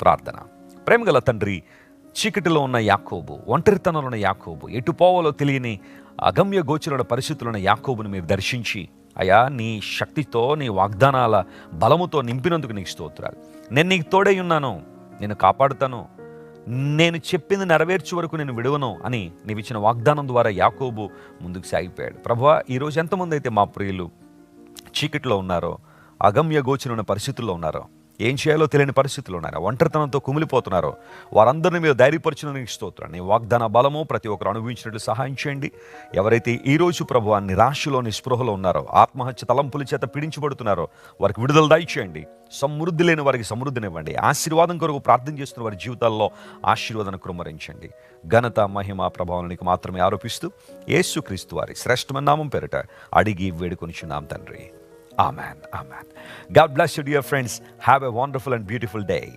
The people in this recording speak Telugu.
ప్రార్థన. ప్రేమగల తండ్రి, చీకటిలో ఉన్న యాకోబు, ఒంటరితనంలో ఉన్న యాకోబు, ఎటు పోవాలో తెలియని అగమ్య గోచరుల పరిస్థితుల్లో యాకోబుని మీరు దర్శించి, అయా నీ శక్తితో, నీ వాగ్దానాల బలముతో నింపినందుకు నీకు స్తోత్రాలు. నేను నీకు తోడై ఉన్నాను, నేను కాపాడుతాను, నేను చెప్పింది నెరవేర్చే వరకు నేను విడవను అని నీవిచ్చిన వాగ్దానం ద్వారా యాకోబు ముందుకు సాగిపోయాడు. ప్రభువా, ఈరోజు ఎంతమంది అయితే మా ప్రియులు చీకటిలో ఉన్నారో, అగమ్య గోచరమైన పరిస్థితుల్లో ఉన్నారో, ఏం చేయాలో తెలియని పరిస్థితులు ఉన్నారో, ఒంటరితనంతో కుమిలిపోతున్నారో, వారందరినీ మీరు ధైర్యపరిచినందుకు స్తోత్రం. నీ వాగ్దాన బలము ప్రతి ఒక్కరు అనుభవించినట్లు సహాయం చేయండి. ఎవరైతే ఈరోజు ప్రభువా నిరాశలో, నిస్పృహలో ఉన్నారో, ఆత్మహత్య తలంపుల చేత పీడించబడుతున్నారో, వారికి విడుదల దయచేయండి. సమృద్ధి లేని వారికి సమృద్ధినివ్వండి. ఆశీర్వాదం కొరకు ప్రార్థన చేస్తున్న వారి జీవితాల్లో ఆశీర్వాదాన్ని కుమ్మరించండి. ఘనత, మహిమ, ప్రభావం నీకు మాత్రమే ఆరోపిస్తూ యేసుక్రీస్తు వారి శ్రేష్టమైన నామం పేరిట అడిగి వేడుకొనిచున్నాం తండ్రి. Amen. Amen. God bless you, dear friends. Have a wonderful and beautiful day.